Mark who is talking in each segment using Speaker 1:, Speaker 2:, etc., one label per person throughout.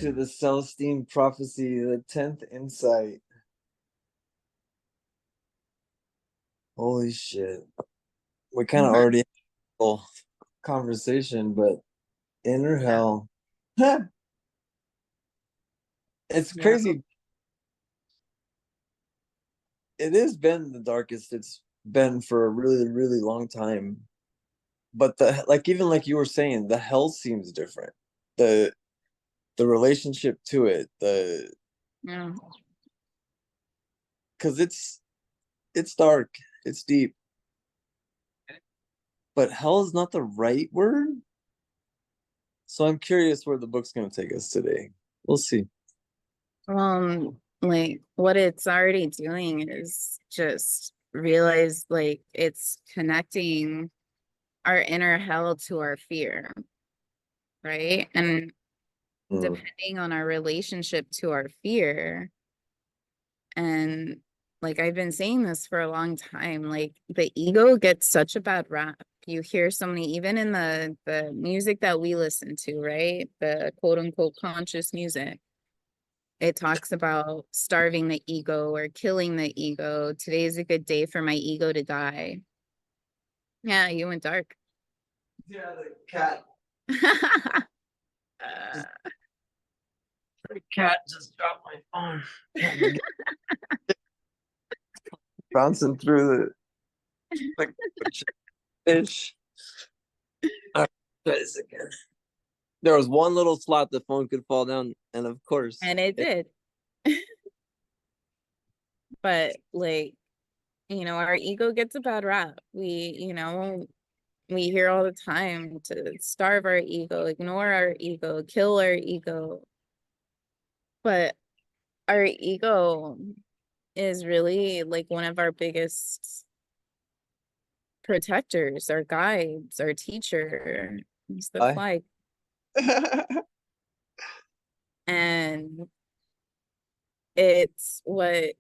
Speaker 1: to the Celestine Prophecy, the 10th insight. Holy shit. We kind of already had a whole conversation, but inner hell. It's
Speaker 2: Yeah.
Speaker 1: crazy. It has been the darkest it's been for a really, really long time. But even like you were saying, the hell seems different. The the relationship to it,
Speaker 2: Yeah.
Speaker 1: because it's dark, it's deep. But hell is not the right word. So I'm curious where the book's gonna take us today. We'll see.
Speaker 2: Like what it's already doing is just realize like it's connecting our inner hell to our fear, right? And
Speaker 1: Mm.
Speaker 2: depending on our relationship to our fear, and like I've been saying this for a long time, like the ego gets such a bad rap. You hear so many, even in the music that we listen to, right? The quote unquote conscious music. It talks about starving the ego or killing the ego. Today's a good day for my ego to die. Yeah, you went dark.
Speaker 1: Yeah, the cat.
Speaker 2: Uh,
Speaker 1: The cat just dropped my phone. Bouncing through the fish. All right, try this again. There was one little slot the phone could fall down, and of course,
Speaker 2: and it did. But like, our ego gets a bad rap. We hear all the time to starve our ego, ignore our ego, kill our ego. But our ego is really like one of our biggest protectors, our guides, our teacher. It's the
Speaker 1: I.
Speaker 2: flag. And it's what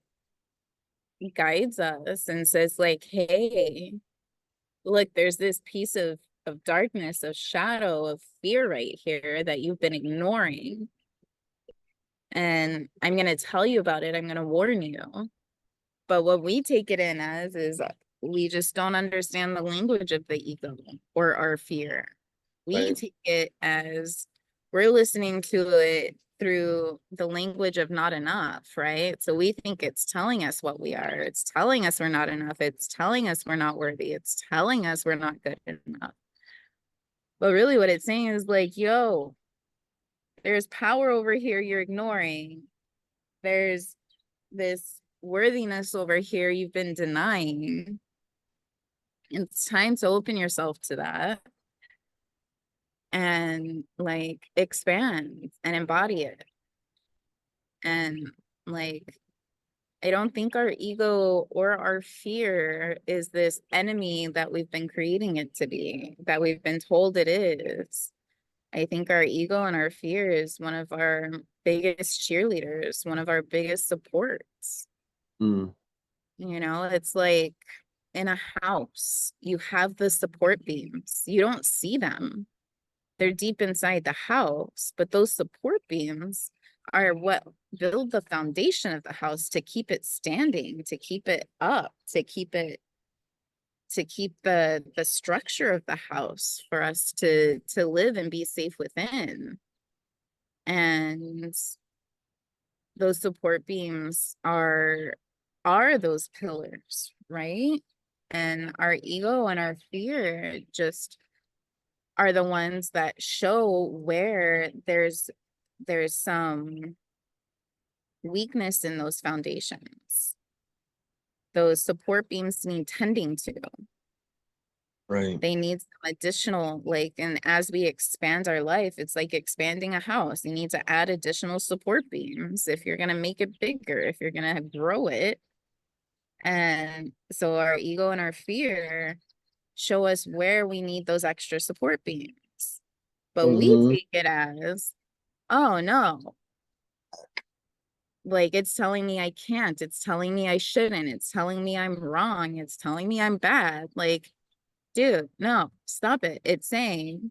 Speaker 2: guides us and says, like, hey, look, there's this piece of darkness, of shadow, of fear right here that you've been ignoring. And I'm going to tell you about it. I'm going to warn you. But what we take it in as is we just don't understand the language of the ego or our fear. We
Speaker 1: Right.
Speaker 2: take it as we're listening to it through the language of not enough, right? So we think it's telling us what we are. It's telling us we're not enough. It's telling us we're not worthy. It's telling us we're not good enough. But really what it's saying is like, yo, there's power over here you're ignoring. There's this worthiness over here you've been denying. It's time to open yourself to that and like expand and embody it. And like, I don't think our ego or our fear is this enemy that we've been creating it to be, that we've been told it is. I think our ego and our fear is one of our biggest cheerleaders, one of our biggest supports.
Speaker 1: Mm.
Speaker 2: It's like in a house, you have the support beams. You don't see them. They're deep inside the house, but those support beams are what build the foundation of the house to keep it standing, to keep it up, to keep the structure of the house for us to live and be safe within. And those support beams are those pillars, right? And our ego and our fear just are the ones that show where there's some weakness in those foundations. Those support beams need tending to.
Speaker 1: Right.
Speaker 2: They need some additional, like, and as we expand our life, it's like expanding a house. You need to add additional support beams if you're going to make it bigger, if you're going to grow it. And so our ego and our fear show us where we need those extra support beams. But we
Speaker 1: Mm-hmm.
Speaker 2: take it as, oh no, like it's telling me I can't, it's telling me I shouldn't, it's telling me I'm wrong, it's telling me I'm bad. Like, dude, no, stop it. It's saying,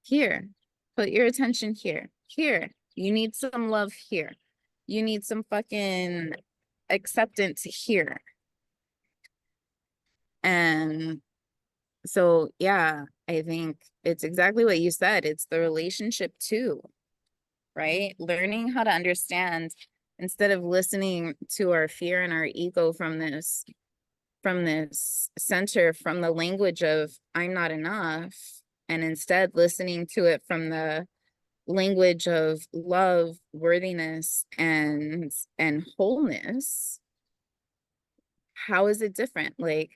Speaker 2: here, put your attention here, here, You need some love here. You need some fucking acceptance here. And so, yeah, I think it's exactly what you said. It's the relationship too, right? Learning how to understand instead of listening to our fear and our ego from this center, from the language of I'm not enough, and instead listening to it from the language of love, worthiness, and wholeness. How is it different? Like,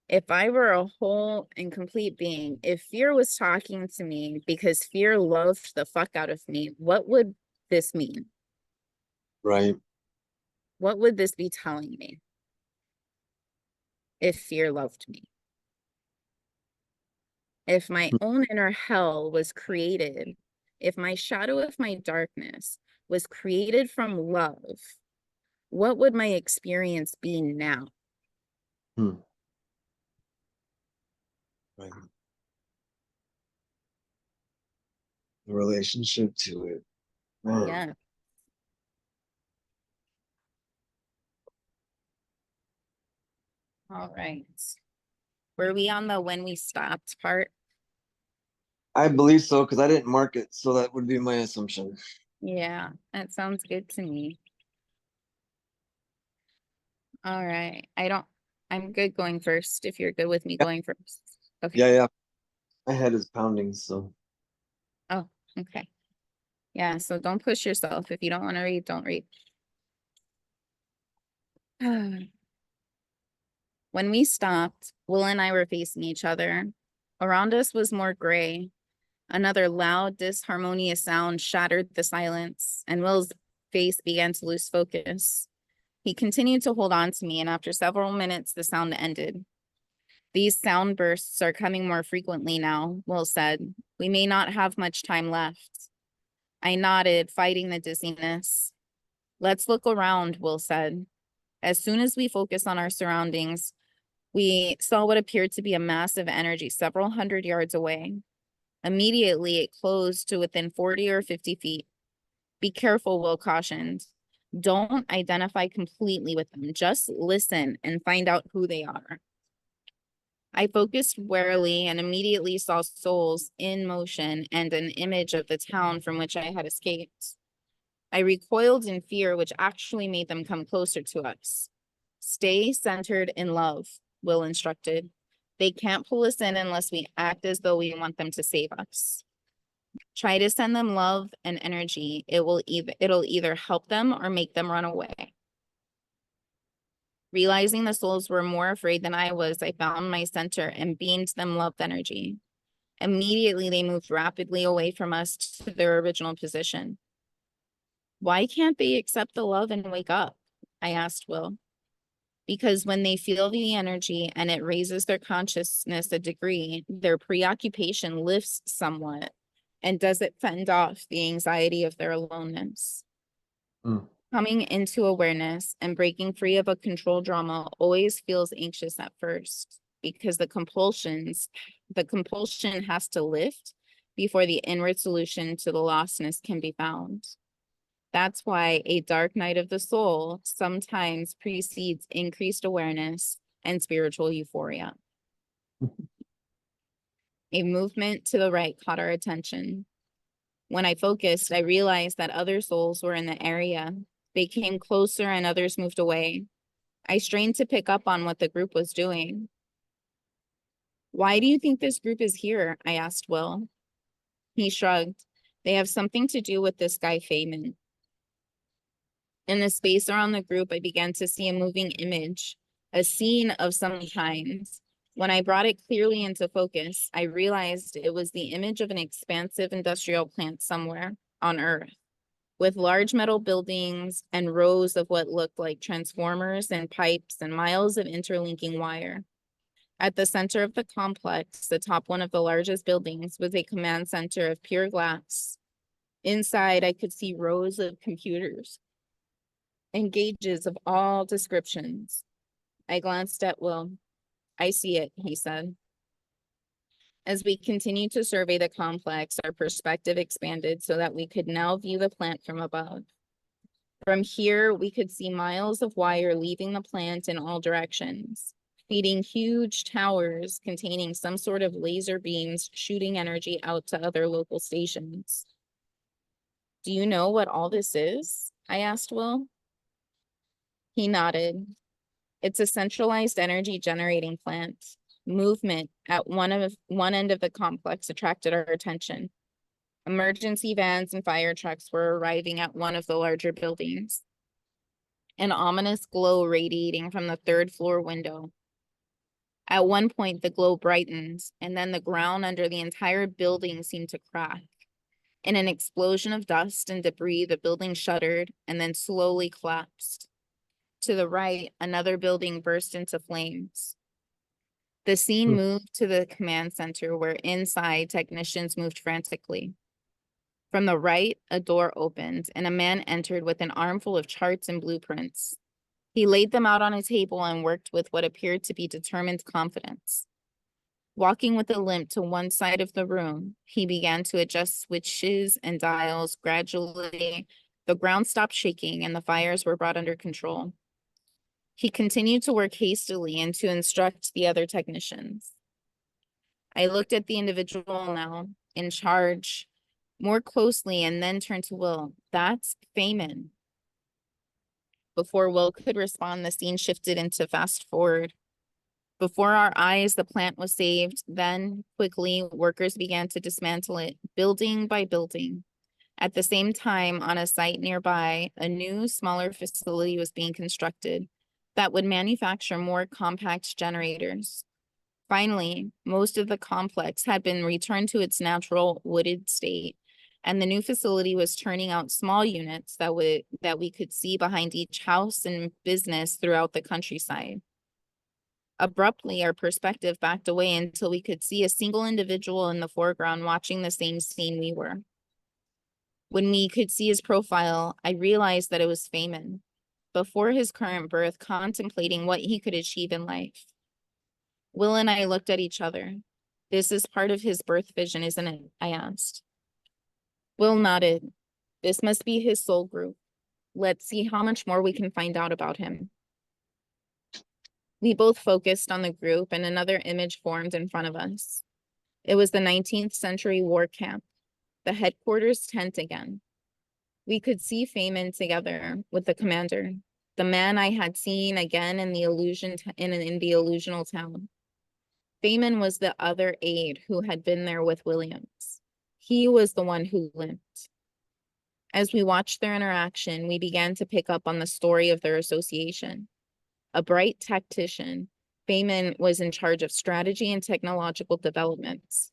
Speaker 2: if I were a whole and complete being, if fear was talking to me because fear loved the fuck out of me, what would this mean?
Speaker 1: Right.
Speaker 2: What would this be telling me if fear loved me? If my own inner hell was created, if my shadow of my darkness was created from love, what would my experience be now?
Speaker 1: Hmm. Right. The relationship to it. Man.
Speaker 2: Yeah. All right. Were we on the when we stopped part?
Speaker 1: I believe so because I didn't mark it, so that would be my assumption.
Speaker 2: Yeah, that sounds good to me. All right. I'm good going first if you're good with me
Speaker 1: Yeah,
Speaker 2: going first. Okay.
Speaker 1: yeah, yeah. My head is pounding, so
Speaker 2: Oh, okay. Yeah, so don't push yourself. If you don't want to read, don't read. When we stopped, Will and I were facing each other. Around us was more gray. Another loud, disharmonious sound shattered the silence, and Will's face began to lose focus. He continued to hold on to me, and after several minutes, the sound ended. These sound bursts are coming more frequently now, Will said. We may not have much time left. I nodded, fighting the dizziness. Let's look around, Will said. As soon as we focused on our surroundings, we saw what appeared to be a massive energy several hundred yards away. Immediately, it closed to within 40 or 50 feet. Be careful, Will cautioned. Don't identify completely with them. Just listen and find out who they are. I focused warily and immediately saw souls in motion and an image of the town from which I had escaped. I recoiled in fear, which actually made them come closer to us. Stay centered in love, Will instructed. They can't pull us in unless we act as though we want them to save us. Try to send them love and energy. It'll either help them or make them run away. Realizing the souls were more afraid than I was, I found my center and beamed them love energy. Immediately, they moved rapidly away from us to their original position. Why can't they accept the love and wake up? I asked Will. Because when they feel the energy and it raises their consciousness a degree, their preoccupation lifts somewhat and doesn't fend off the anxiety of their aloneness.
Speaker 1: hmm.
Speaker 2: Coming into awareness and breaking free of a control drama always feels anxious at first because the compulsion has to lift before the inward solution to the lostness can be found. That's why a dark night of the soul sometimes precedes increased awareness and spiritual euphoria. A movement to the right caught our attention. When I focused, I realized that other souls were in the area. They came closer and others moved away. I strained to pick up on what the group was doing. Why do you think this group is here? I asked Will. He shrugged. They have something to do with this guy, Feynman. In the space around the group, I began to see a moving image, a scene of some kind. When I brought it clearly into focus, I realized it was the image of an expansive industrial plant somewhere on Earth, with large metal buildings and rows of what looked like transformers and pipes and miles of interlinking wire. At the center of the complex, the top one of the largest buildings, was a command center of pure glass. Inside, I could see rows of computers and gauges of all descriptions. I glanced at Will. I see it, he said. As we continued to survey the complex, our perspective expanded so that we could now view the plant from above. From here, we could see miles of wire leaving the plant in all directions, feeding huge towers containing some sort of laser beams shooting energy out to other local stations. Do you know what all this is? I asked Will. He nodded. It's a centralized energy generating plant. Movement at one end of the complex attracted our attention. Emergency vans and fire trucks were arriving at one of the larger buildings. An ominous glow radiating from the third floor window. At one point, the glow brightened, and then the ground under the entire building seemed to crack. In an explosion of dust and debris, the building shuddered and then slowly collapsed. To the right, another building burst into flames. The scene moved to the command center, where inside technicians moved frantically. From the right, a door opened, and a man entered with an armful of charts and blueprints. He laid them out on a table and worked with what appeared to be determined confidence. Walking with a limp to one side of the room, he began to adjust switches and dials. Gradually, the ground stopped shaking and the fires were brought under control. He continued to work hastily and to instruct the other technicians. I looked at the individual now in charge more closely and then turned to Will. That's Feynman. Before Will could respond, the scene shifted into fast forward. Before our eyes, the plant was saved. Then, quickly, workers began to dismantle it, building by building. At the same time, on a site nearby, a new, smaller facility was being constructed that would manufacture more compact generators. Finally, most of the complex had been returned to its natural wooded state, and the new facility was turning out small units that we could see behind each house and business throughout the countryside. Abruptly, our perspective backed away until we could see a single individual in the foreground watching the same scene we were. When we could see his profile, I realized that it was Feynman, before his current birth, contemplating what he could achieve in life. Will and I looked at each other. This is part of his birth vision, isn't it? I asked. Will nodded. This must be his soul group. Let's see how much more we can find out about him. We both focused on the group, and another image formed in front of us. It was the 19th century war camp, the headquarters tent again. We could see Feynman together with the commander, the man I had seen again in the illusional town. Feynman was the other aide who had been there with Williams. He was the one who limped. As we watched their interaction, we began to pick up on the story of their association. A bright tactician, Feynman was in charge of strategy and technological developments.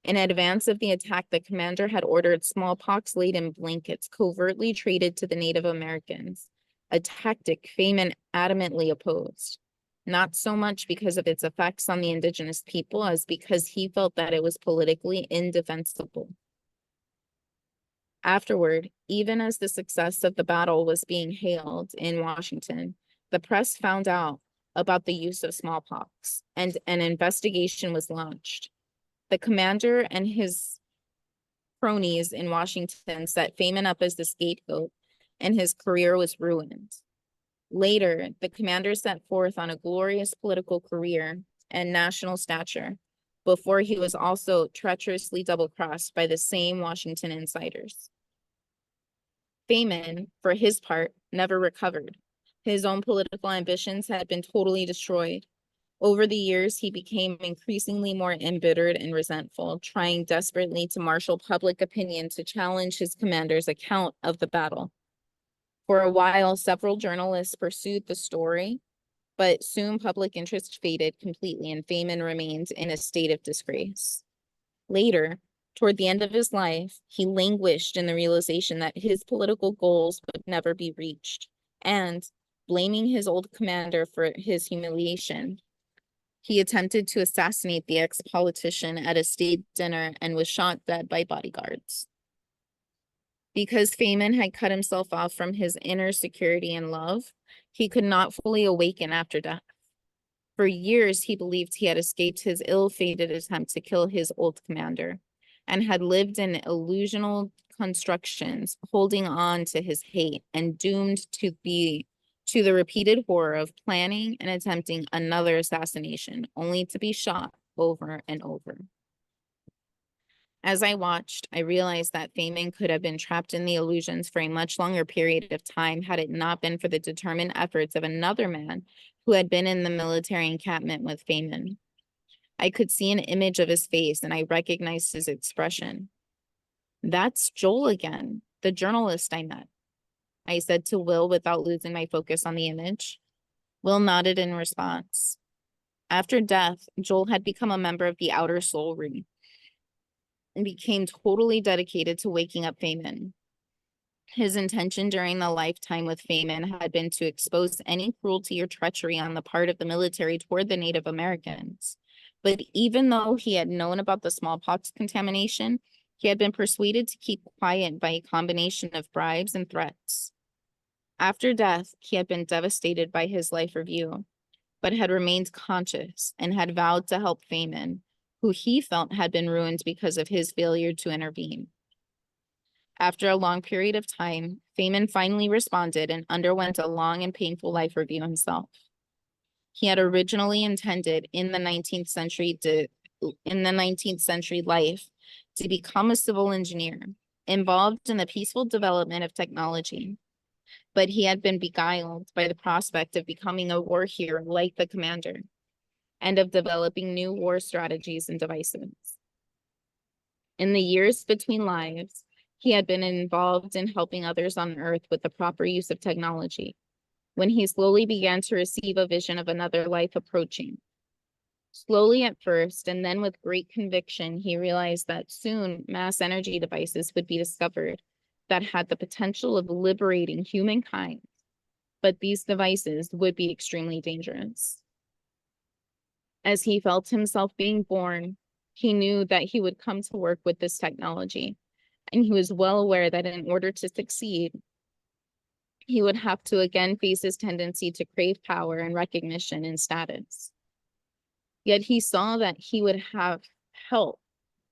Speaker 2: In advance of the attack, the commander had ordered smallpox-laden blankets covertly traded to the Native Americans, a tactic Feynman adamantly opposed, not so much because of its effects on the indigenous people as because he felt that it was politically indefensible. Afterward, even as the success of the battle was being hailed in Washington, the press found out about the use of smallpox, and an investigation was launched. The commander and his cronies in Washington set Feynman up as the scapegoat, and his career was ruined. Later, the commander set forth on a glorious political career and national stature, before he was also treacherously double-crossed by the same Washington insiders. Feynman, for his part, never recovered. His own political ambitions had been totally destroyed. Over the years, he became increasingly more embittered and resentful, trying desperately to marshal public opinion to challenge his commander's account of the battle. For a while, several journalists pursued the story, but soon public interest faded completely and Feynman remained in a state of disgrace. Later, toward the end of his life, he languished in the realization that his political goals would never be reached, and, blaming his old commander for his humiliation, he attempted to assassinate the ex-politician at a state dinner and was shot dead by bodyguards. Because Feynman had cut himself off from his inner security and love, he could not fully awaken after death. For years, he believed he had escaped his ill-fated attempt to kill his old commander and had lived in illusional constructions, holding on to his hate and doomed to the repeated horror of planning and attempting another assassination, only to be shot over and over. As I watched, I realized that Feynman could have been trapped in the illusions for a much longer period of time had it not been for the determined efforts of another man who had been in the military encampment with Feynman. I could see an image of his face and I recognized his expression. That's Joel again, the journalist I met, I said to Will without losing my focus on the image. Will nodded in response. After death, Joel had become a member of the Outer Soul Ring and became totally dedicated to waking up Feynman. His intention during the lifetime with Feynman had been to expose any cruelty or treachery on the part of the military toward the Native Americans. But even though he had known about the smallpox contamination, he had been persuaded to keep quiet by a combination of bribes and threats. After death, he had been devastated by his life review, but had remained conscious and had vowed to help Feynman, who he felt had been ruined because of his failure to intervene. After a long period of time, Feynman finally responded and underwent a long and painful life review himself. He had originally intended in the 19th century life to become a civil engineer, involved in the peaceful development of technology. But he had been beguiled by the prospect of becoming a war hero like the commander and of developing new war strategies and devices. In the years between lives, he had been involved in helping others on Earth with the proper use of technology, when he slowly began to receive a vision of another life approaching. Slowly at first, and then with great conviction, he realized that soon mass energy devices would be discovered that had the potential of liberating humankind, but these devices would be extremely dangerous. As he felt himself being born, he knew that he would come to work with this technology, and he was well aware that in order to succeed, he would have to again face his tendency to crave power and recognition and status. Yet he saw that he would have help.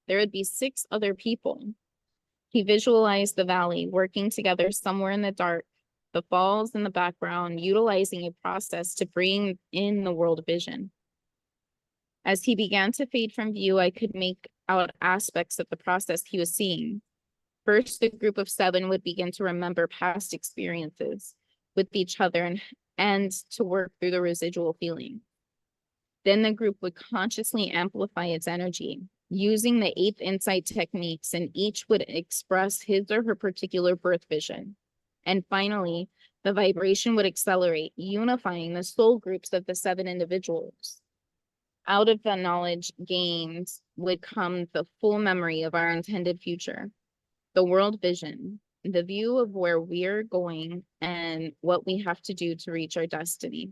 Speaker 2: There would be 6 other people. He visualized the valley working together somewhere in the dark, the falls in the background, utilizing a process to bring in the world vision. As he began to fade from view, I could make out aspects of the process he was seeing. First, the group of 7 would begin to remember past experiences with each other and to work through the residual feeling. Then the group would consciously amplify its energy, using the 8th insight techniques, and each would express his or her particular birth vision. And finally, the vibration would accelerate, unifying the soul groups of the 7 individuals. Out of the knowledge gained would come the full memory of our intended future, the world vision, the view of where we're going and what we have to do to reach our destiny.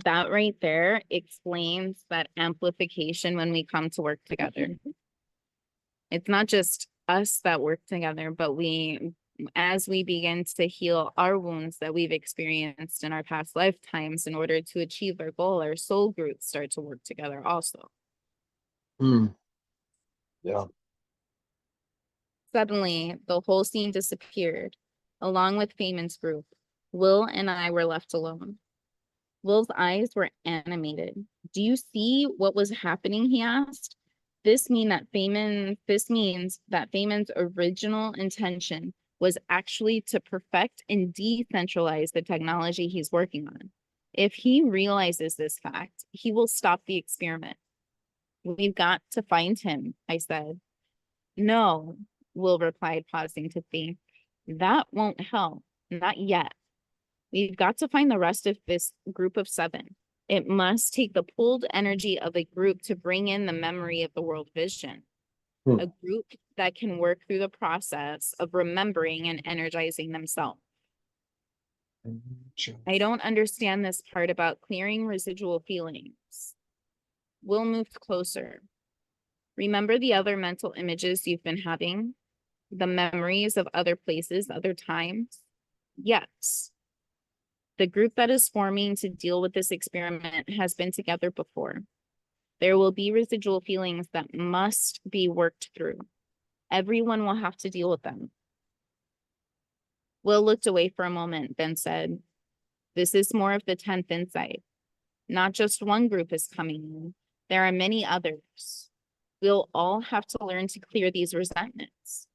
Speaker 2: That right there explains that amplification when we come to work together. It's not just us that work together, but as we begin to heal our wounds that we've experienced in our past lifetimes in order to achieve our goal, our soul groups start to work together also.
Speaker 1: Yeah.
Speaker 2: Suddenly, the whole scene disappeared, along with Feynman's group. Will and I were left alone. Will's eyes were animated. Do you see what was happening? He asked. This means that Feynman's original intention was actually to perfect and decentralize the technology he's working on. If he realizes this fact, he will stop the experiment. We've got to find him, I said. No, Will replied, pausing to think. That won't help. Not yet. We've got to find the rest of this group of 7. It must take the pulled energy of a group to bring in the memory of the world vision. A group that can work through the process of remembering and energizing themselves. I don't understand this part about clearing residual feelings. Will moved closer. Remember the other mental images you've been having? The memories of other places, other times? Yes. The group that is forming to deal with this experiment has been together before. There will be residual feelings that must be worked through. Everyone will have to deal with them. Will looked away for a moment, then said, "This is more of the 10th insight. Not just one group is coming in. There are many others. We'll all have to learn to clear these resentments."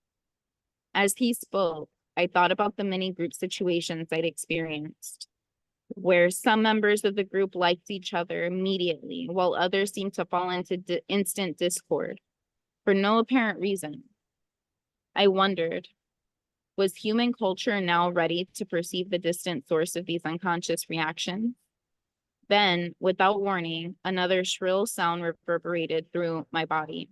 Speaker 2: As he spoke, I thought about the many group situations I'd experienced, where some members of the group liked each other immediately, while others seemed to fall into instant discord for no apparent reason. I wondered, was human culture now ready to perceive the distant source of these unconscious reactions? Then, without warning, another shrill sound reverberated through my body.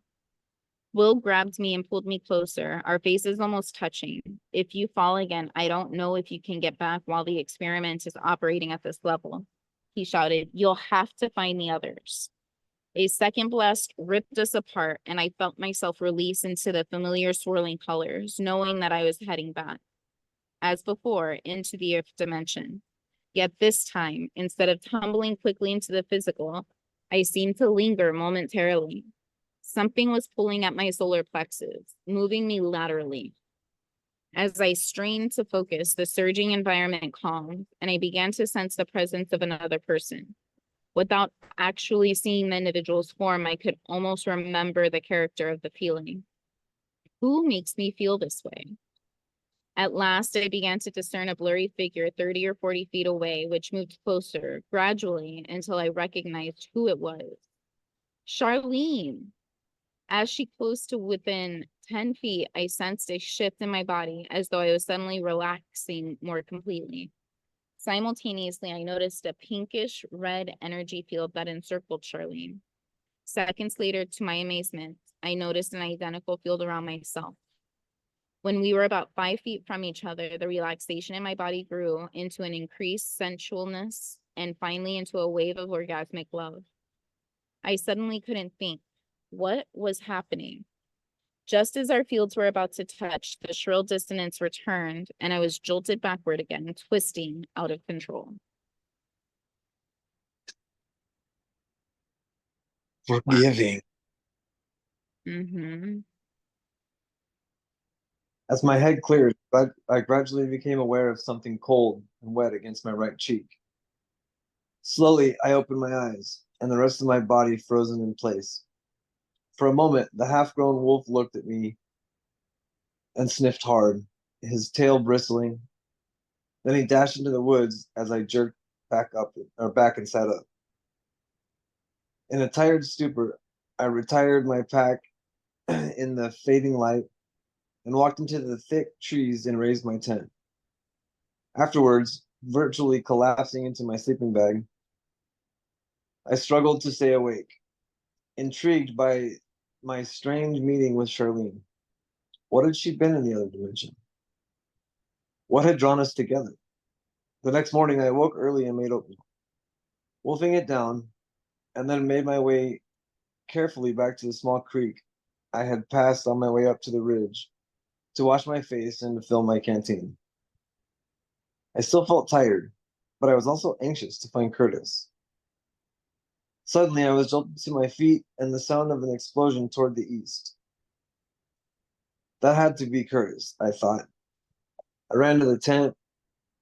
Speaker 2: Will grabbed me and pulled me closer, our faces almost touching. "If you fall again, I don't know if you can get back while the experiment is operating at this level," he shouted. "You'll have to find the others." A second blast ripped us apart, and I felt myself release into the familiar swirling colors, knowing that I was heading back, as before, into the earth dimension. Yet this time, instead of tumbling quickly into the physical, I seemed to linger momentarily. Something was pulling at my solar plexus, moving me laterally. As I strained to focus, the surging environment calmed, and I began to sense the presence of another person. Without actually seeing the individual's form, I could almost remember the character of the feeling. Who makes me feel this way? At last, I began to discern a blurry figure 30 or 40 feet away, which moved closer, gradually, until I recognized who it was. Charlene! As she close to within 10 feet, I sensed a shift in my body, as though I was suddenly relaxing more completely. Simultaneously, I noticed a pinkish red energy field that encircled Charlene. Seconds later, to my amazement, I noticed an identical field around myself. When we were about 5 feet from each other, the relaxation in my body grew into an increased sensualness and finally into a wave of orgasmic love. I suddenly couldn't think. What was happening? Just as our fields were about to touch, the shrill dissonance returned, and I was jolted backward again, twisting out of control. Wow.
Speaker 1: Forgiving.
Speaker 2: Mm-hmm.
Speaker 1: As my head cleared, I gradually became aware of something cold and wet against my right cheek. Slowly, I opened my eyes, and the rest of my body frozen in place. For a moment, the half-grown wolf looked at me and sniffed hard, his tail bristling. Then he dashed into the woods as I jerked back and sat up. In a tired stupor, I retired my pack in the fading light and walked into the thick trees and raised my tent. Afterwards, virtually collapsing into my sleeping bag, I struggled to stay awake, intrigued by my strange meeting with Charlene. What had she been in the other dimension? What had drawn us together? The next morning, I awoke early and made oatmeal, wolfing it down, and then made my way carefully back to the small creek I had passed on my way up to the ridge to wash my face and to fill my canteen. I still felt tired, but I was also anxious to find Curtis. Suddenly, I was jolted to my feet and the sound of an explosion toward the east. That had to be Curtis, I thought. I ran to the tent.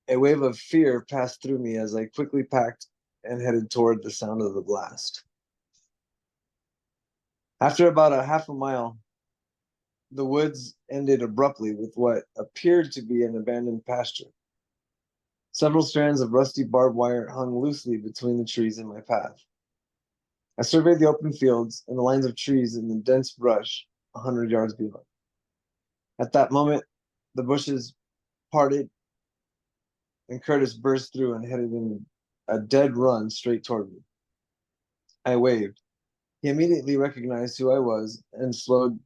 Speaker 1: A wave of fear passed through me as I quickly packed and headed toward the sound of the blast. After about a half a mile, the woods ended abruptly with what appeared to be an abandoned pasture. Several strands of rusty barbed wire hung loosely between the trees in my path. I surveyed the open fields and the lines of trees in the dense brush 100 yards beyond. At that moment, the bushes parted and Curtis burst through and headed in a dead run straight toward me. I waved. He immediately recognized who I was and slowed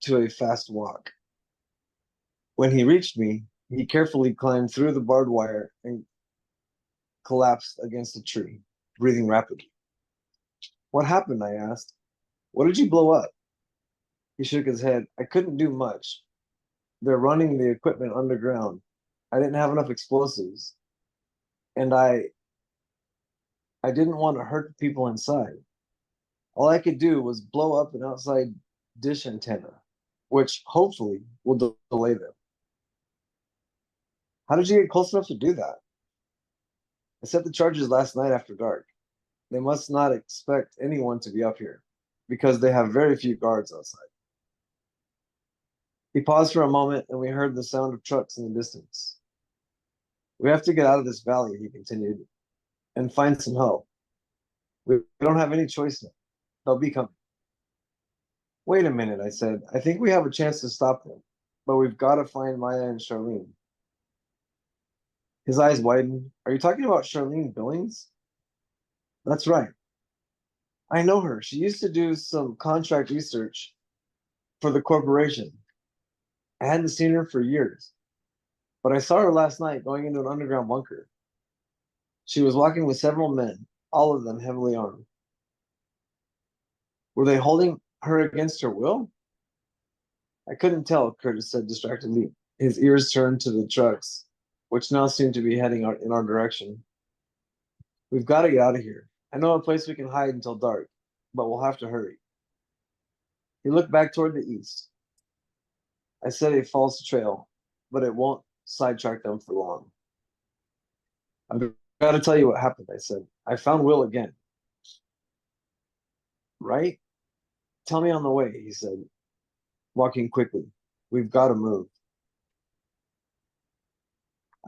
Speaker 1: to a fast walk. When he reached me, he carefully climbed through the barbed wire and collapsed against a tree, breathing rapidly. What happened? I asked. What did you blow up? He shook his head. I couldn't do much. They're running the equipment underground. I didn't have enough explosives. and I didn't want to hurt the people inside. All I could do was blow up an outside dish antenna, which hopefully will delay them. How did you get close enough to do that? I set the charges last night after dark. They must not expect anyone to be up here because they have very few guards outside. He paused for a moment and we heard the sound of trucks in the distance. We have to get out of this valley, he continued, and find some help. We don't have any choice now. They'll be coming. Wait a minute, I said. I think we have a chance to stop them, but we've got to find Maya and Charlene. His eyes widened. Are you talking about Charlene Billings? That's right. I know her. She used to do some contract research for the corporation. I hadn't seen her for years, but I saw her last night going into an underground bunker. She was walking with several men, all of them heavily armed. Were they holding her against her will? I couldn't tell, Curtis said distractedly. His ears turned to the trucks, which now seemed to be heading in our direction. We've got to get out of here. I know a place we can hide until dark, but we'll have to hurry. He looked back toward the east. I said a false trail, but it won't sidetrack them for long. I've got to tell you what happened, I said. I found Will again. Right? Tell me on the way, he said, walking quickly. We've got to move.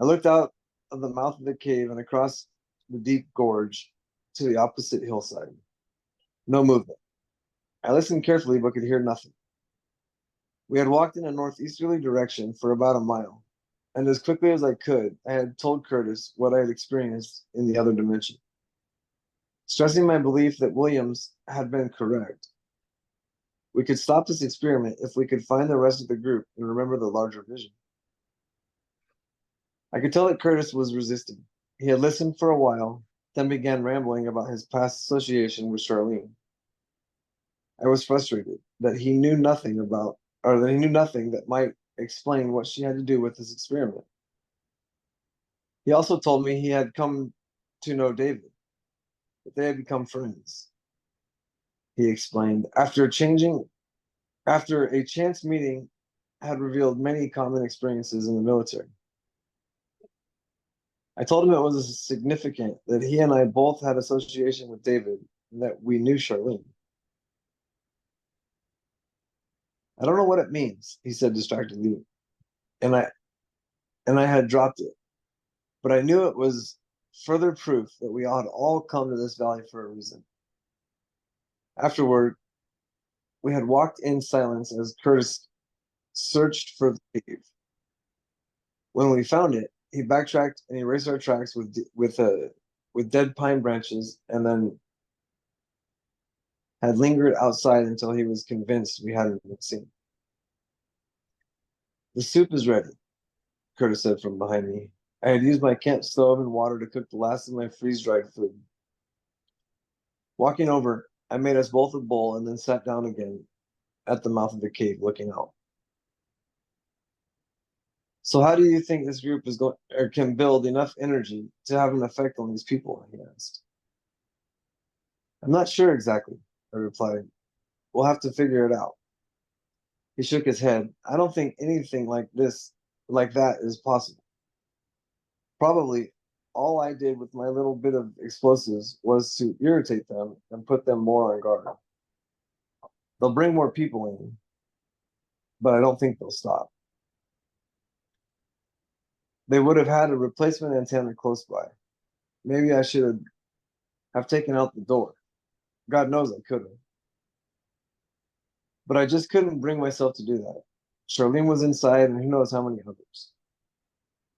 Speaker 1: I looked out of the mouth of the cave and across the deep gorge to the opposite hillside. No movement. I listened carefully but could hear nothing. We had walked in a northeasterly direction for about a mile, and as quickly as I could, I had told Curtis what I had experienced in the other dimension, stressing my belief that Williams had been correct. We could stop this experiment if we could find the rest of the group and remember the larger vision. I could tell that Curtis was resisting. He had listened for a while, then began rambling about his past association with Charlene. I was frustrated that he knew nothing about, or that he knew nothing that might explain what she had to do with this experiment. He also told me he had come to know David, that they had become friends. He explained, after a chance meeting had revealed many common experiences in the military. I told him it was significant that he and I both had association with David and that we knew Charlene. I don't know what it means, he said distractedly, and I had dropped it. But I knew it was further proof that we ought all come to this valley for a reason. Afterward, we had walked in silence as Curtis searched for the cave. When we found it, he backtracked and erased our tracks with dead pine branches, and then had lingered outside until he was convinced we hadn't been seen. The soup is ready, Curtis said from behind me. I had used my camp stove and water to cook the last of my freeze-dried food. Walking over, I made us both a bowl and then sat down again at the mouth of the cave, looking out. So how do you think this group is going or can build enough energy to have an effect on these people? He asked. I'm not sure exactly, I replied. We'll have to figure it out. He shook his head. I don't think anything like that is possible. Probably all I did with my little bit of explosives was to irritate them and put them more on guard. They'll bring more people in, but I don't think they'll stop. They would have had a replacement antenna close by. Maybe I should have taken out the door. God knows I could have. But I just couldn't bring myself to do that. Charlene was inside, and who knows how many others.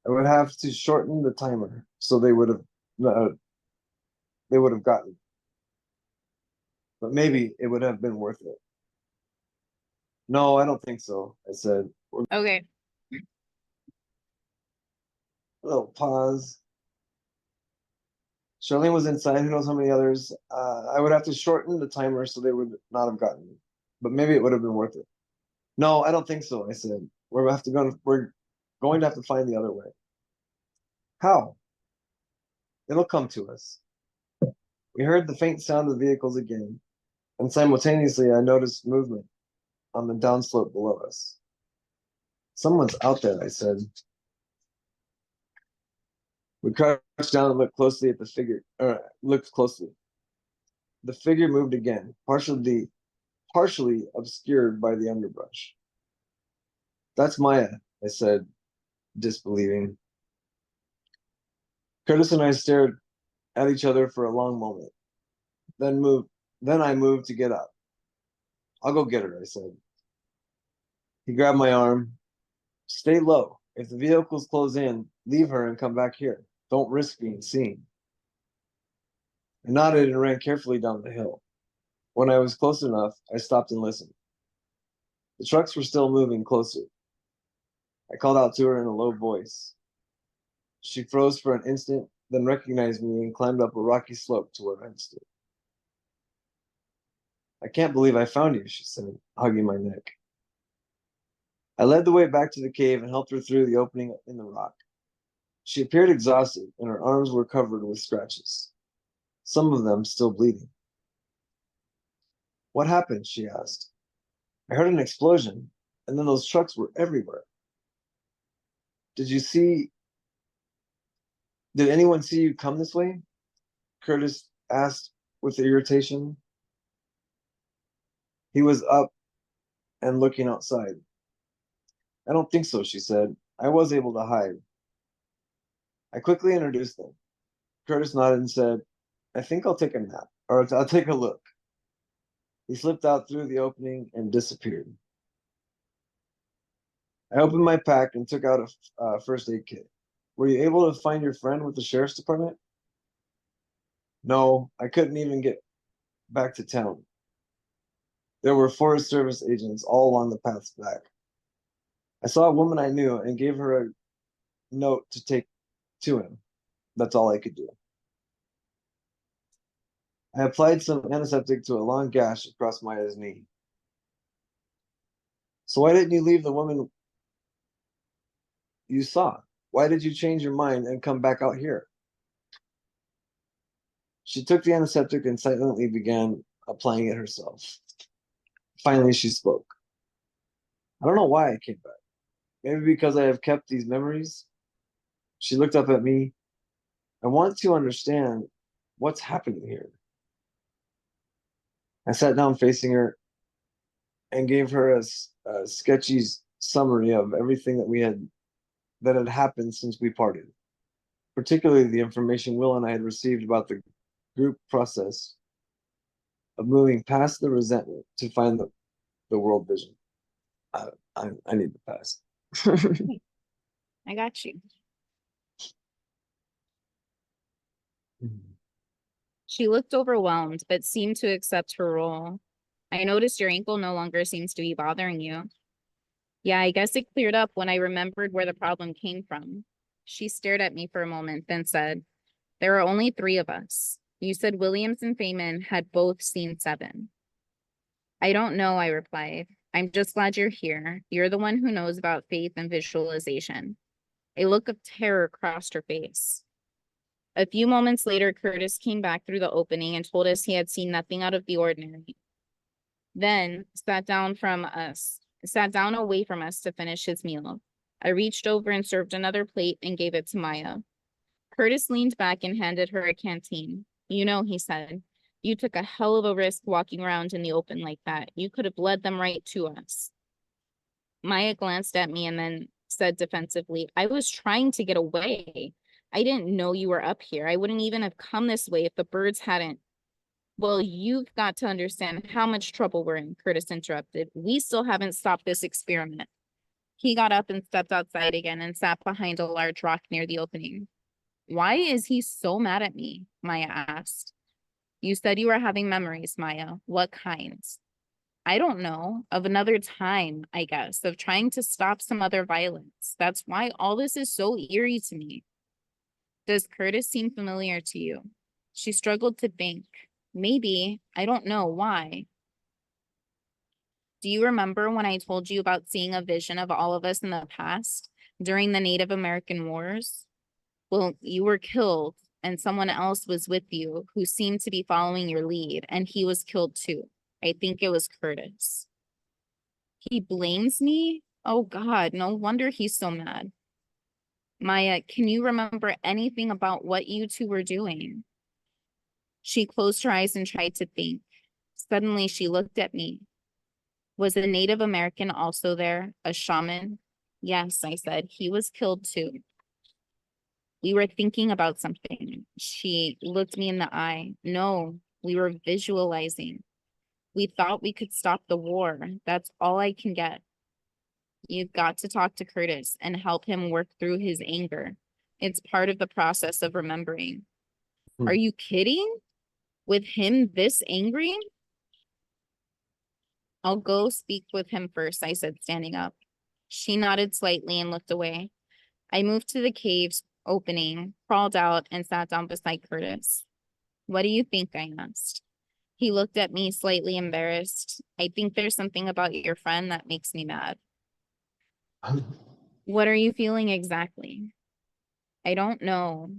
Speaker 1: I would have to shorten the timer so they would have gotten. But maybe it would have been worth it. No, I don't think so, I said.
Speaker 2: Okay.
Speaker 1: A little pause. Charlene was inside. Who knows how many others? I would have to shorten the timer so they would not have gotten me. But maybe it would have been worth it. No, I don't think so, I said. We're going to have to find the other way. How? It'll come to us. We heard the faint sound of vehicles again, and simultaneously I noticed movement on the downslope below us. Someone's out there, I said. We crouched down and looked closely at the figure, looked closely. The figure moved again, partially obscured by the underbrush. That's Maya, I said, disbelieving. Curtis and I stared at each other for a long moment. Then I moved to get up. I'll go get her, I said. He grabbed my arm. Stay low. If the vehicles close in, leave her and come back here. Don't risk being seen. I nodded and ran carefully down the hill. When I was close enough, I stopped and listened. The trucks were still moving closer. I called out to her in a low voice. She froze for an instant, then recognized me and climbed up a rocky slope to where I stood. I can't believe I found you, she said, hugging my neck. I led the way back to the cave and helped her through the opening in the rock. She appeared exhausted, and her arms were covered with scratches, some of them still bleeding. What happened? She asked. I heard an explosion, and then those trucks were everywhere. Did anyone see you come this way? Curtis asked with irritation. He was up and looking outside. I don't think so, she said. I was able to hide. I quickly introduced them. Curtis nodded and said, I think I'll take a nap, or I'll take a look. He slipped out through the opening and disappeared. I opened my pack and took out a first aid kit. Were you able to find your friend with the sheriff's department? No, I couldn't even get back to town. There were Forest Service agents all along the paths back. I saw a woman I knew and gave her a note to take to him. That's all I could do. I applied some antiseptic to a long gash across Maya's knee. So why didn't you leave the woman you saw? Why did you change your mind and come back out here? She took the antiseptic and silently began applying it herself. Finally, she spoke. I don't know why I came back. Maybe because I have kept these memories. She looked up at me. I want to understand what's happening here. I sat down facing her and gave her a sketchy summary of everything that had happened since we parted, particularly the information Will and I had received about the group process of moving past the resentment to find the world vision. I need to pass.
Speaker 2: I got you. She looked overwhelmed, but seemed to accept her role. I noticed your ankle no longer seems to be bothering you. Yeah, I guess it cleared up when I remembered where the problem came from. She stared at me for a moment, then said, there are only 3 of us. You said Williams and Feynman had both seen 7. I don't know, I replied. I'm just glad you're here. You're the one who knows about faith and visualization. A look of terror crossed her face. A few moments later, Curtis came back through the opening and told us he had seen nothing out of the ordinary. Then sat down away from us to finish his meal. I reached over and served another plate and gave it to Maya. Curtis leaned back and handed her a canteen. You know, he said, you took a hell of a risk walking around in the open like that. You could have led them right to us. Maya glanced at me and then said defensively, I was trying to get away. I didn't know you were up here. I wouldn't even have come this way if the birds hadn't. Well, you've got to understand how much trouble we're in, Curtis interrupted. We still haven't stopped this experiment. He got up and stepped outside again and sat behind a large rock near the opening. Why is he so mad at me? Maya asked. You said you were having memories, Maya. What kinds? I don't know. Of another time, I guess, of trying to stop some other violence. That's why all this is so eerie to me. Does Curtis seem familiar to you? She struggled to think. Maybe. I don't know why. Do you remember when I told you about seeing a vision of all of us in the past during the Native American Wars? Well, you were killed and someone else was with you who seemed to be following your lead, and he was killed too. I think it was Curtis. He blames me? Oh God, no wonder he's so mad. Maya, can you remember anything about what you two were doing? She closed her eyes and tried to think. Suddenly, she looked at me. Was a Native American also there? A shaman? Yes, I said. He was killed too. We were thinking about something. She looked me in the eye. No, we were visualizing. We thought we could stop the war. That's all I can get. You've got to talk to Curtis and help him work through his anger. It's part of the process of remembering. Are you kidding? With him this angry? I'll go speak with him first, I said, standing up. She nodded slightly and looked away. I moved to the cave's opening, crawled out, and sat down beside Curtis. What do you think? I asked. He looked at me, slightly embarrassed. I think there's something about your friend that makes me mad. What are you feeling exactly? I don't know.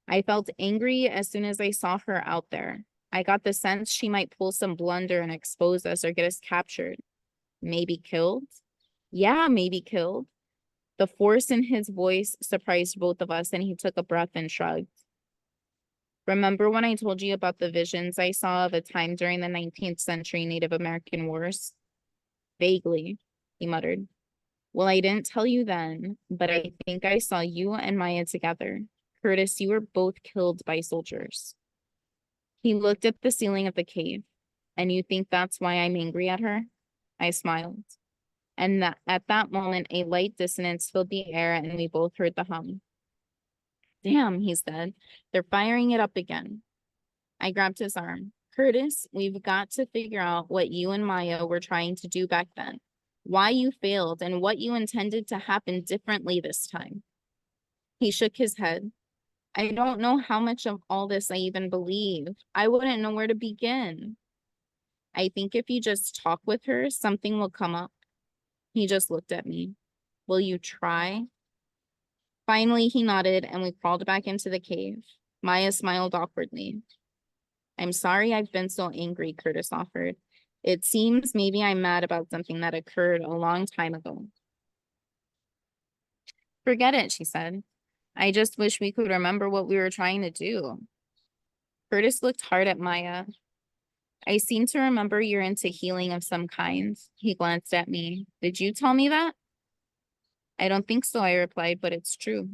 Speaker 2: I felt angry as soon as I saw her out there. I got the sense she might pull some blunder and expose us or get us captured. Maybe killed? Yeah, maybe killed. The force in his voice surprised both of us, and he took a breath and shrugged. Remember when I told you about the visions I saw of a time during the 19th century Native American wars? Vaguely, he muttered. Well, I didn't tell you then, but I think I saw you and Maya together. Curtis, you were both killed by soldiers. He looked at the ceiling of the cave. And you think that's why I'm angry at her? I smiled. And at that moment, a light dissonance filled the air, and we both heard the hum. Damn, he said. They're firing it up again. I grabbed his arm. Curtis, we've got to figure out what you and Maya were trying to do back then, why you failed, and what you intended to happen differently this time. He shook his head. I don't know how much of all this I even believe. I wouldn't know where to begin. I think if you just talk with her, something will come up. He just looked at me. Will you try? Finally, he nodded and we crawled back into the cave. Maya smiled awkwardly. I'm sorry I've been so angry, Curtis offered. It seems maybe I'm mad about something that occurred a long time ago. Forget it, she said. I just wish we could remember what we were trying to do. Curtis looked hard at Maya. I seem to remember you're into healing of some kind. He glanced at me. Did you tell me that? I don't think so, I replied, but it's true.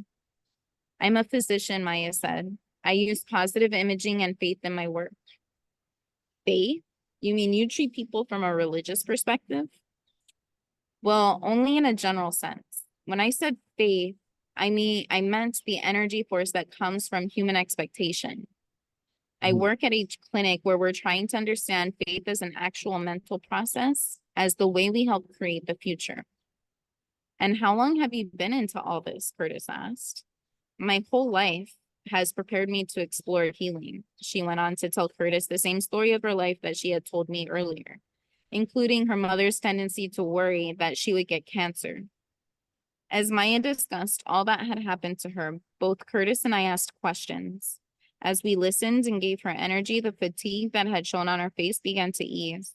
Speaker 2: I'm a physician, Maya said. I use positive imaging and faith in my work. Faith? You mean you treat people from a religious perspective? Well, only in a general sense. When I said faith, I meant the energy force that comes from human expectation. I work at a clinic where we're trying to understand faith as an actual mental process, as the way we help create the future. And how long have you been into all this? Curtis asked. My whole life has prepared me to explore healing. She went on to tell Curtis the same story of her life that she had told me earlier, including her mother's tendency to worry that she would get cancer. As Maya discussed all that had happened to her, both Curtis and I asked questions. As we listened and gave her energy, the fatigue that had shown on her face began to ease.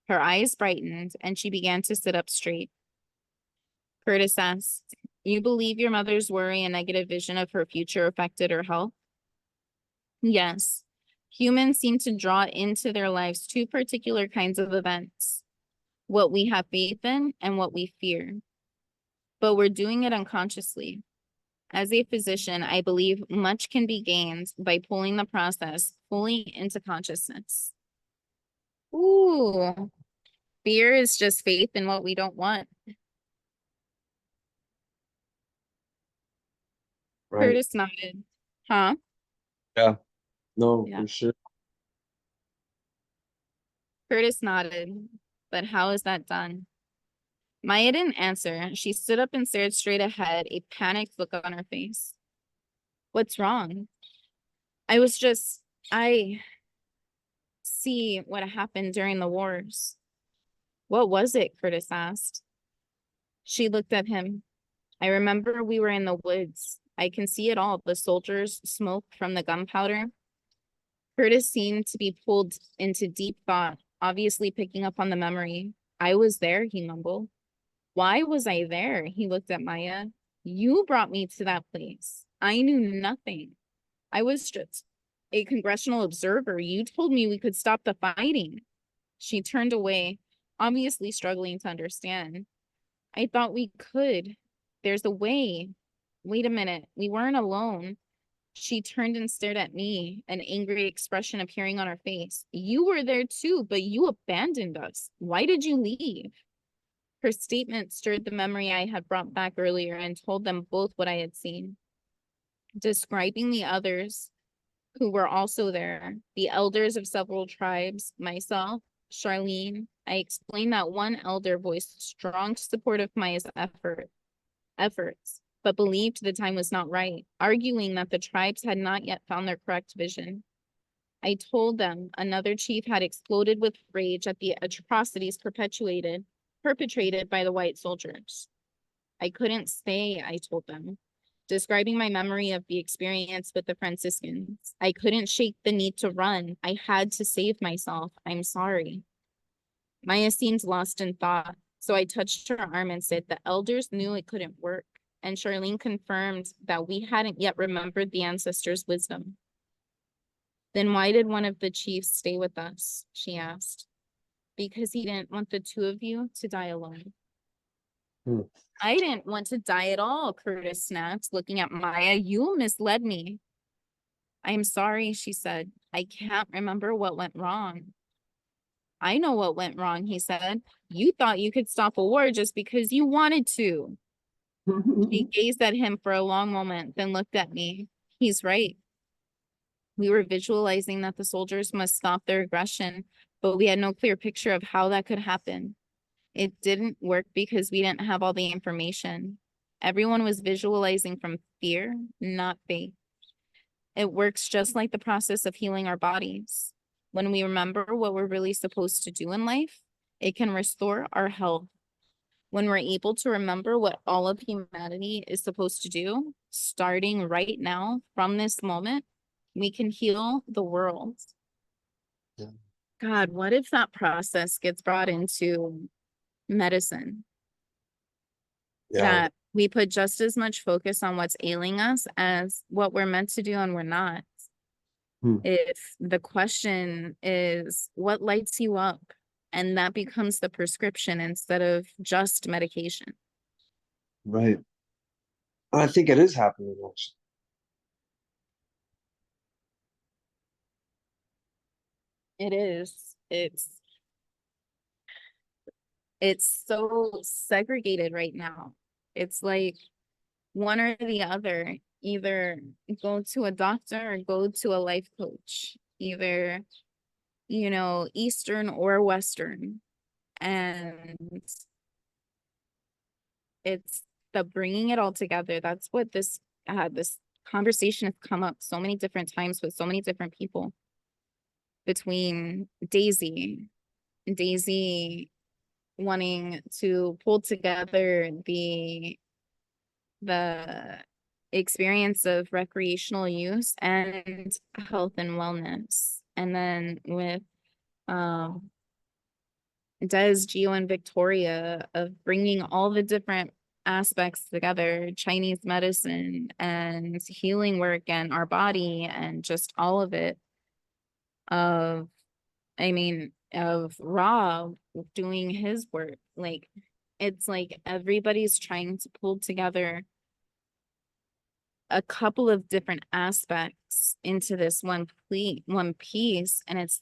Speaker 2: Her eyes brightened, and she began to sit up straight. Curtis asked, you believe your mother's worry and negative vision of her future affected her health? Yes. Humans seem to draw into their lives two particular kinds of events, what we have faith in and what we fear. But we're doing it unconsciously. As a physician, I believe much can be gained by pulling the process fully into consciousness. Ooh, fear is just faith in what we don't want.
Speaker 1: Right.
Speaker 2: Curtis nodded. Huh?
Speaker 1: Yeah. No,
Speaker 2: Yeah.
Speaker 1: for sure.
Speaker 2: Curtis nodded. But how is that done? Maya didn't answer. She stood up and stared straight ahead, a panicked look on her face. What's wrong? I see what happened during the wars. What was it? Curtis asked. She looked at him. I remember we were in the woods. I can see it all. The soldiers' smoke from the gunpowder. Curtis seemed to be pulled into deep thought, obviously picking up on the memory. I was there, he mumbled. Why was I there? He looked at Maya. You brought me to that place. I knew nothing. I was just a congressional observer. You told me we could stop the fighting. She turned away, obviously struggling to understand. I thought we could. There's a way. Wait a minute. We weren't alone. She turned and stared at me, an angry expression appearing on her face. You were there too, but you abandoned us. Why did you leave? Her statement stirred the memory I had brought back earlier and told them both what I had seen. Describing the others who were also there, the elders of several tribes, myself, Charlene, I explained that one elder voiced strong support of Maya's efforts, but believed the time was not right, arguing that the tribes had not yet found their correct vision. I told them another chief had exploded with rage at the atrocities perpetrated by the white soldiers. I couldn't stay, I told them, describing my memory of the experience with the Franciscans. I couldn't shake the need to run. I had to save myself. I'm sorry. Maya seemed lost in thought, so I touched her arm and said the elders knew it couldn't work, and Charlene confirmed that we hadn't yet remembered the ancestors' wisdom. Then why did one of the chiefs stay with us? She asked. Because he didn't want the two of you to die alone.
Speaker 1: Hmm.
Speaker 2: I didn't want to die at all, Curtis snapped, looking at Maya. You misled me. I'm sorry, she said. I can't remember what went wrong. I know what went wrong, he said. You thought you could stop a war just because you wanted to. She gazed at him for a long moment, then looked at me. He's right. We were visualizing that the soldiers must stop their aggression, but we had no clear picture of how that could happen. It didn't work because we didn't have all the information. Everyone was visualizing from fear, not faith. It works just like the process of healing our bodies. When we remember what we're really supposed to do in life, it can restore our health. When we're able to remember what all of humanity is supposed to do, starting right now from this moment, we can heal the world.
Speaker 1: Yeah.
Speaker 2: God, what if that process gets brought into medicine?
Speaker 1: Yeah.
Speaker 2: That we put just as much focus on what's ailing us as what we're meant to do and we're not.
Speaker 1: Hmm.
Speaker 2: If the question is what lights you up, and that becomes the prescription instead of just medication.
Speaker 1: Right. I think it is happening actually.
Speaker 2: It is. It's so segregated right now. It's like one or the other. Either go to a doctor or go to a life coach. Either, Eastern or Western. And it's the bringing it all together. That's what this conversation has come up so many different times with so many different people between Daisy wanting to pull together the experience of recreational use and health and wellness. And then with um Des, Gio, and Victoria of bringing all the different aspects together, Chinese medicine and healing work and our body and just all of it of, of Ra doing his work. Like, it's like everybody's trying to pull together a couple of different aspects into this one piece, and it's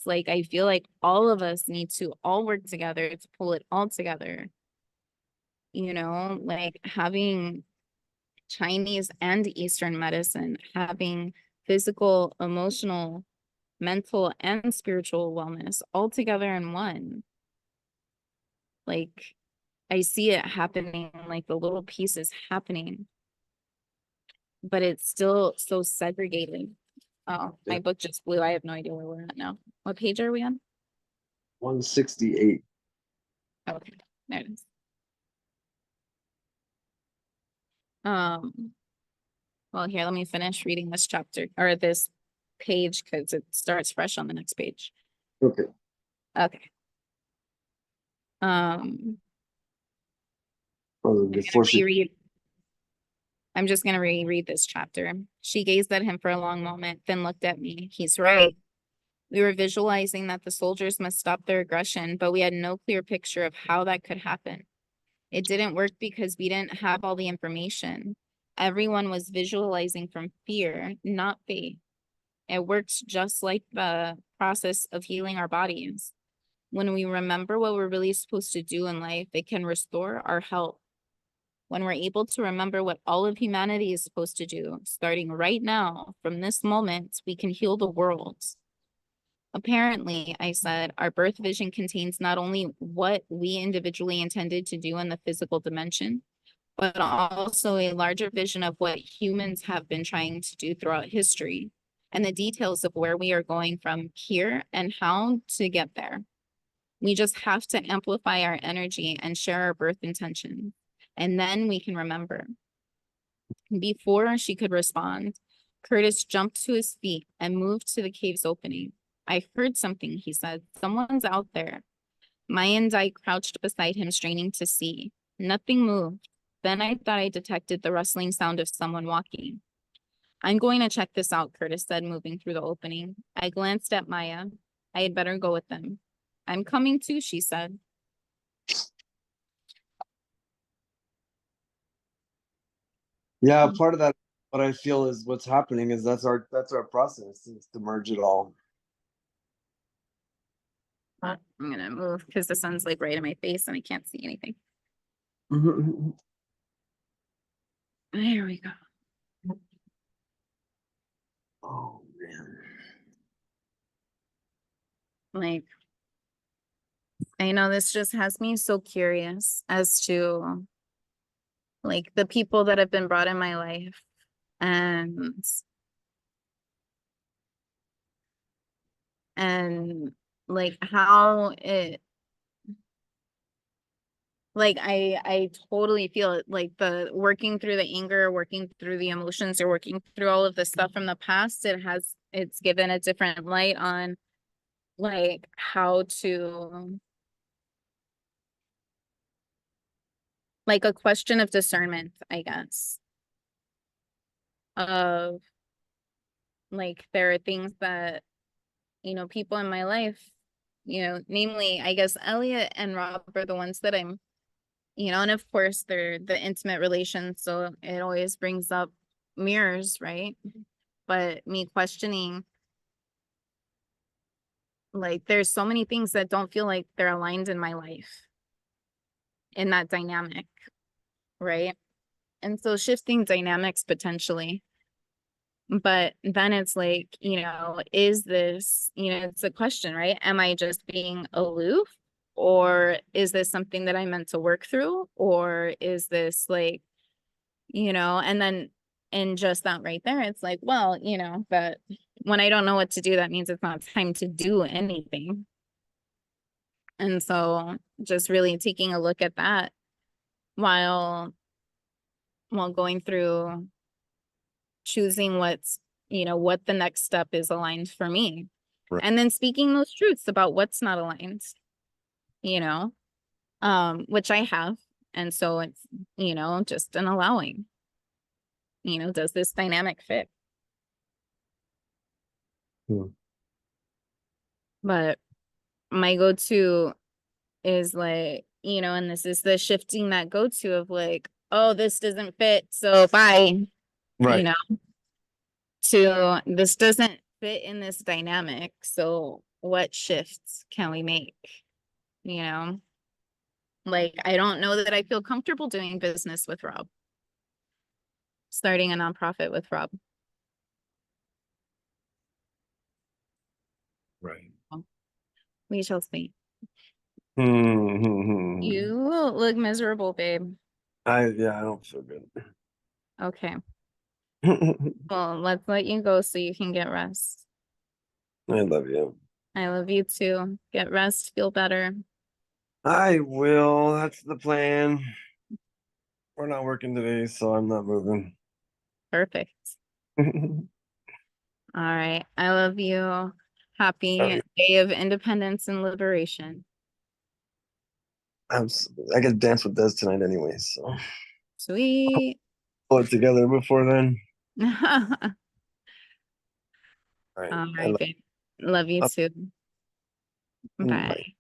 Speaker 2: like I feel like all of us need to all work together to pull it all together, like having Chinese and Eastern medicine, having physical, emotional, mental, and spiritual wellness all together in one. Like, I see it happening, like the little pieces happening, but it's still so segregated. Oh,
Speaker 1: Yeah.
Speaker 2: my book just blew. I have no idea where we're at now. What page are we on?
Speaker 1: 168.
Speaker 2: Oh, okay, there it is. Um, Well, here, let me finish reading this chapter or this page because it starts fresh on the next page.
Speaker 1: Okay.
Speaker 2: Okay. Um,
Speaker 1: Oh,
Speaker 2: I'm
Speaker 1: before
Speaker 2: gonna
Speaker 1: she.
Speaker 2: reread. I'm just gonna reread this chapter. She gazed at him for a long moment, then looked at me. He's right. We were visualizing that the soldiers must stop their aggression, but we had no clear picture of how that could happen. It didn't work because we didn't have all the information. Everyone was visualizing from fear, not faith. It works just like the process of healing our bodies. When we remember what we're really supposed to do in life, it can restore our health. When we're able to remember what all of humanity is supposed to do, starting right now, from this moment, we can heal the world. Apparently, I said, our birth vision contains not only what we individually intended to do in the physical dimension, but also a larger vision of what humans have been trying to do throughout history and the details of where we are going from here and how to get there. We just have to amplify our energy and share our birth intention, and then we can remember. Before she could respond, Curtis jumped to his feet and moved to the cave's opening. I heard something, he said. Someone's out there. Maya and I crouched beside him, straining to see. Nothing moved. Then I thought I detected the rustling sound of someone walking. I'm going to check this out, Curtis said, moving through the opening. I glanced at Maya. I had better go with them. I'm coming too, she said.
Speaker 1: Yeah, part of that, what I feel is what's happening is that's our process is to merge it all.
Speaker 2: I'm gonna move because the sun's like right in my face and I can't see anything. There we go.
Speaker 1: Oh man.
Speaker 2: Like, I know this just has me so curious as to like the people that have been brought in my life and and like how it like I totally feel it, like the working through the anger, working through the emotions, or working through all of the stuff from the past. It's given a different light on like how to like a question of discernment, I guess. Of like there are things that, people in my life, namely, I guess Elliot and Rob are the ones that and of course they're the intimate relations, so it always brings up mirrors, right? But me questioning, like there's so many things that don't feel like they're aligned in my life in that dynamic, right? And so shifting dynamics potentially. But then it's like, is this, it's a question, right? Am I just being aloof? Or is this something that I meant to work through? Or is this like, and then in just that right there, it's like, well, but when I don't know what to do, that means it's not time to do anything. And so just really taking a look at that while going through choosing what the next step is aligned for me.
Speaker 1: Right.
Speaker 2: And then speaking those truths about what's not aligned, you know, which I have. And so it's, just an allowing, does this dynamic fit?
Speaker 1: Hmm.
Speaker 2: But my go-to is like, and this is the shifting that go-to of like, oh, this doesn't fit, so bye, you
Speaker 1: Right.
Speaker 2: know, to this doesn't fit in this dynamic. So what shifts can we make? You know, like I don't know that I feel comfortable doing business with Rob, starting a nonprofit with Rob.
Speaker 1: Right.
Speaker 2: We shall see.
Speaker 1: Hmm.
Speaker 2: You look miserable, babe.
Speaker 1: I don't feel good.
Speaker 2: Okay. Well, let's let you go so you can get rest.
Speaker 1: I love you.
Speaker 2: I love you too. Get rest, feel better.
Speaker 1: I will. That's the plan. We're not working today, so I'm not moving.
Speaker 2: Perfect. All right. I love you.
Speaker 1: All
Speaker 2: Happy
Speaker 1: right.
Speaker 2: Day of Independence and Liberation.
Speaker 1: I get to dance with Des tonight anyway, so
Speaker 2: Sweet.
Speaker 1: pull it together before then.
Speaker 2: All
Speaker 1: All right.
Speaker 2: right, babe. Love you too.
Speaker 1: Bye.
Speaker 2: Bye.